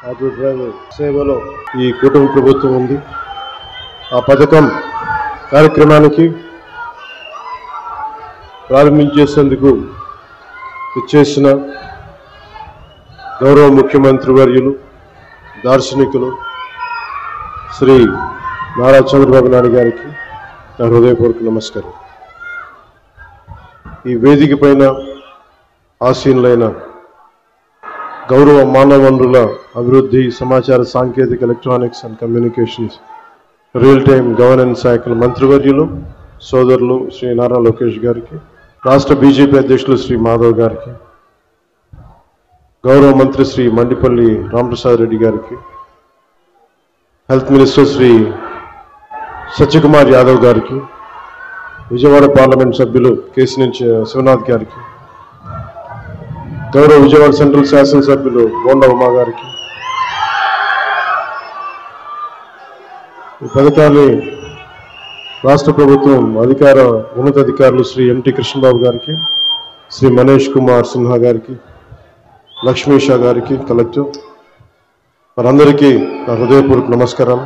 Auto driver సేవలో ఈ కూటమి ప్రభుత్వం ఉంది. ఆ పథకం కార్యక్రమానికి ప్రారంభించేందుకు ఇచ్చేసిన గౌరవ ముఖ్యమంత్రి వర్యులు దార్శనికులు శ్రీ నారా చంద్రబాబు నాయుడు గారికి నా హృదయపూర్వక నమస్కారం. ఈ వేదిక పైన ఆసీనులైన గౌరవ మానవ వనరుల అభివృద్ధి, సమాచార సాంకేతిక, electronics and communications, real time governance శాఖల మంత్రివర్యులు సోదరులు శ్రీ నారా లోకేష్ గారికి, రాష్ట్ర బీజేపీ అధ్యక్షులు శ్రీ మాధవ్ గారికి, గౌరవ మంత్రి శ్రీ మండిపల్లి రామప్రసాద్ రెడ్డి గారికి, హెల్త్ మినిస్టర్ శ్రీ సత్యకుమార్ యాదవ్ గారికి, విజయవాడ పార్లమెంట్ సభ్యులు కేసినేని శివనాథ్ గారికి, గౌరవ విజయవాడ సెంట్రల్ శాసనసభ్యులు బోండా ఉమా గారికి, ఈ పథకాన్ని రాష్ట్ర ప్రభుత్వం ఉన్నతాధికారులు శ్రీ ఎంటి కృష్ణబాబు గారికి, శ్రీ మనీష్ కుమార్ సిన్హా గారికి, లక్ష్మీ షా గారికి, కలెక్టర్ వారందరికీ నా హృదయపూర్వక నమస్కారాలు.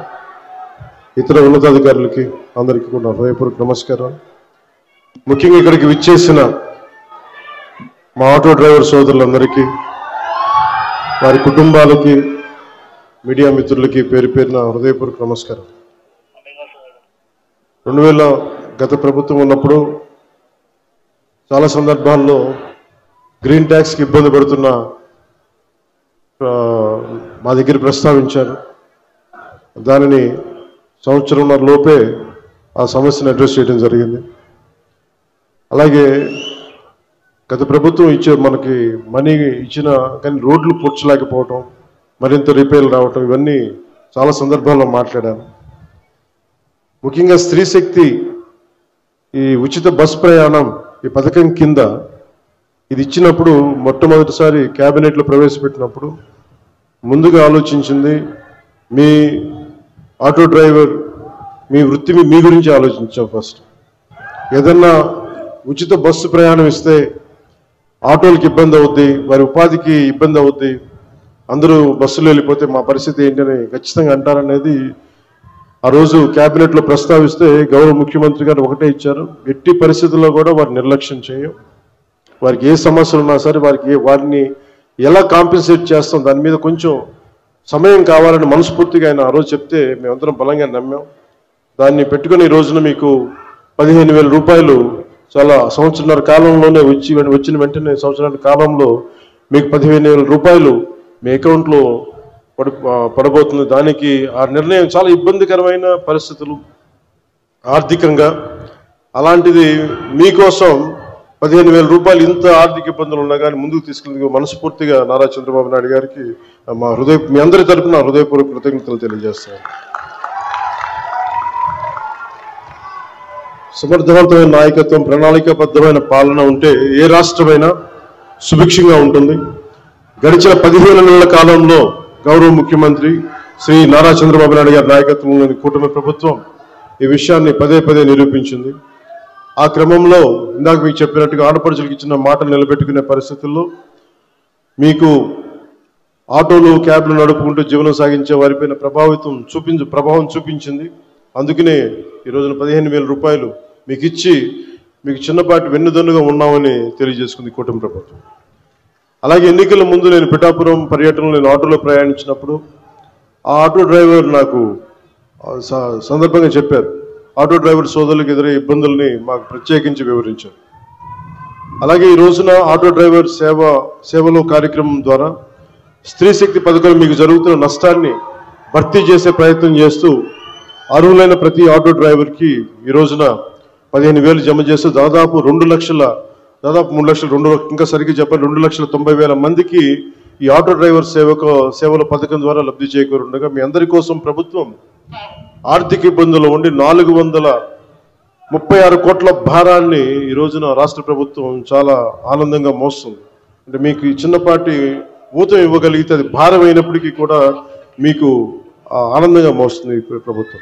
ఇతర ఉన్నతాధికారులకి అందరికీ కూడా నా హృదయపూర్వక నమస్కారాలు. ముఖ్యంగా ఇక్కడికి విచ్చేసిన మా ఆటో డ్రైవర్ సోదరులందరికీ, వారి కుటుంబాలకి, మీడియా మిత్రులకి పేరు పేరున హృదయపూర్వక నమస్కారం. 2000 గత ప్రభుత్వం ఉన్నప్పుడు చాలా సందర్భాల్లో గ్రీన్ ట్యాక్స్కి ఇబ్బంది పడుతున్న మా దగ్గర ప్రస్తావించారు. దానిని సంవత్సరంన్నర లోపే ఆ సమస్యను అడ్రస్ చేయడం జరిగింది. అలాగే గత ప్రభుత్వం మనకి మనీ ఇచ్చిన కానీ రోడ్లు పూడ్చలేకపోవటం, మరింత రిపేర్లు రావటం, ఇవన్నీ చాలా సందర్భాల్లో మాట్లాడాను. ముఖ్యంగా స్త్రీ శక్తి ఈ ఉచిత బస్ ప్రయాణం ఈ పథకం కింద ఇది ఇచ్చినప్పుడు మొట్టమొదటిసారి క్యాబినెట్లో ప్రవేశపెట్టినప్పుడు ముందుగా ఆలోచించింది మీ ఆటో డ్రైవర్ మీ వృత్తి మీ గురించి ఆలోచించాం. ఫస్ట్ ఏదన్నా ఉచిత బస్సు ప్రయాణం ఇస్తే ఆటోలకి ఇబ్బంది అవుద్ది, వారి ఉపాధికి ఇబ్బంది అవుద్ది, అందరూ బస్సులో వెళ్ళిపోతే మా పరిస్థితి ఏంటని ఖచ్చితంగా అంటారనేది ఆ రోజు క్యాబినెట్లో ప్రస్తావిస్తే గౌరవ ముఖ్యమంత్రి గారు ఒకటే ఇచ్చారు, ఎట్టి పరిస్థితుల్లో కూడా వారిని నిర్లక్ష్యం చేయం, వారికి ఏ సమస్యలు ఉన్నా సరే వారిని ఎలా కాంపెన్సేట్ చేస్తాం దాని మీద కొంచెం సమయం కావాలని మనస్ఫూర్తిగా ఆయన ఆ రోజు చెప్తే మేమందరం బలంగా నమ్మాం. దాన్ని పెట్టుకుని ఈ రోజున మీకు 15,000 రూపాయలు చాలా సంవత్సరాల కాలంలోనే వచ్చిన వెంటనే సంవత్సరాల కాలంలో మీకు 15,000 రూపాయలు మీ అకౌంట్లో పడబోతుంది. దానికి ఆ నిర్ణయం చాలా ఇబ్బందికరమైన పరిస్థితులు ఆర్థికంగా, అలాంటిది మీకోసం 15,000 రూపాయలు ఇంత ఆర్థిక ఇబ్బందులు ఉన్నా కానీ ముందుకు తీసుకెళ్ళి మనస్ఫూర్తిగా నారా చంద్రబాబు నాయుడు గారికి మీ అందరి తరపున హృదయపూర్వక కృతజ్ఞతలు తెలియజేస్తాను. సమర్థవంతమైన నాయకత్వం, ప్రణాళికాబద్ధమైన పాలన ఉంటే ఏ రాష్ట్రమైనా సుభిక్షంగా ఉంటుంది. గడిచిన 15 నెలల కాలంలో గౌరవ ముఖ్యమంత్రి శ్రీ నారా చంద్రబాబు నాయుడు గారి నాయకత్వంలోని కూటమి ప్రభుత్వం ఈ విషయాన్ని పదే నిరూపించింది. ఆ క్రమంలో ఇందాక మీకు చెప్పినట్టుగా ఆడపడుచులకు ఇచ్చిన మాటలు నిలబెట్టుకునే పరిస్థితుల్లో మీకు ఆటోలు, క్యాబ్లు నడుపుకుంటూ జీవనం సాగించే వారిపైన ప్రభావం చూపించింది. అందుకనే ఈ రోజున 15,000 రూపాయలు మీకు ఇచ్చి మీకు చిన్నపాటి వెన్నుదన్నుగా ఉన్నామని తెలియజేసుకుంది కూటమి ప్రభుత్వం. అలాగే ఎన్నికల ముందు నేను పిఠాపురం పర్యటనలో నేను ఆటోలో ప్రయాణించినప్పుడు ఆ ఆటో డ్రైవర్ నాకు సందర్భంగా చెప్పారు, ఆటో డ్రైవర్ సోదరులకు ఎదురే ఇబ్బందుల్ని మాకు ప్రత్యేకించి వివరించారు. అలాగే ఈ రోజున ఆటో డ్రైవర్ సేవలో కార్యక్రమం ద్వారా స్త్రీ శక్తి పథకం మీకు జరుగుతున్న నష్టాన్ని భర్తీ చేసే ప్రయత్నం చేస్తూ అర్హులైన ప్రతి ఆటో డ్రైవర్కి ఈ రోజున 15,000 జమ చేస్తూ దాదాపు 3 లక్షల ఇంకా సరిగ్గా చెప్పాలి 2,90,000 మందికి ఈ ఆటో డ్రైవర్ సేవల పథకం ద్వారా లబ్ధి చేకూరుండగా మీ అందరి కోసం ప్రభుత్వం ఆర్థిక ఇబ్బందులు ఉండి 436 కోట్ల భారాన్ని ఈ రోజున రాష్ట్ర ప్రభుత్వం చాలా ఆనందంగా మోస్తుంది. అంటే మీకు ఈ చిన్నపాటి ఊతం ఇవ్వగలిగితే అది భారం అయినప్పటికీ కూడా మీకు ఆనందంగా మోస్తుంది ఈ ప్రభుత్వం.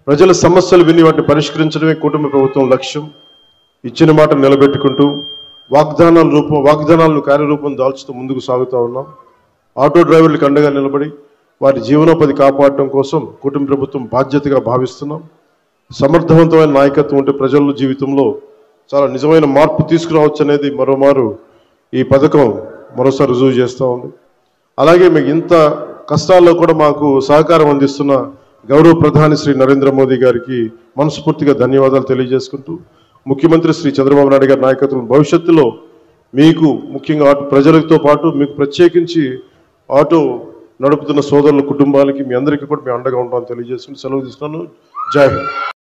ప్రజల సమస్యలు విని వాటిని పరిష్కరించడమే కూటమి ప్రభుత్వం లక్ష్యం. ఇచ్చిన మాట నిలబెట్టుకుంటూ వాగ్దానాలను కార్యరూపం దాల్చుతూ ముందుకు సాగుతూ ఉన్నాం. ఆటో డ్రైవర్లకు అండగా నిలబడి వారి జీవనోపాధి కాపాడటం కోసం కూటమి ప్రభుత్వం బాధ్యతగా భావిస్తున్నాం. సమర్థవంతమైన నాయకత్వం ఉంటే ప్రజల జీవితంలో చాలా నిజమైన మార్పు తీసుకురావచ్చు అనేది మరోమారు ఈ పథకం మరోసారి రుజువు చేస్తూ ఉంది. అలాగే మీకు ఇంత కష్టాల్లో కూడా మాకు సహకారం అందిస్తున్న గౌరవ ప్రధాని శ్రీ నరేంద్ర మోదీ గారికి మనస్ఫూర్తిగా ధన్యవాదాలు తెలియజేసుకుంటూ, ముఖ్యమంత్రి శ్రీ చంద్రబాబు నాయుడు గారి నాయకత్వం భవిష్యత్తులో మీకు ముఖ్యంగా ప్రజలతో పాటు మీకు ప్రత్యేకించి ఆటో నడుపుతున్న సోదరుల కుటుంబాలకి మీ అందరికీ కూడా మేము అండగా ఉంటామని తెలియజేసుకుంటూ సెలవు తీసుకున్నాను. జై హింద్.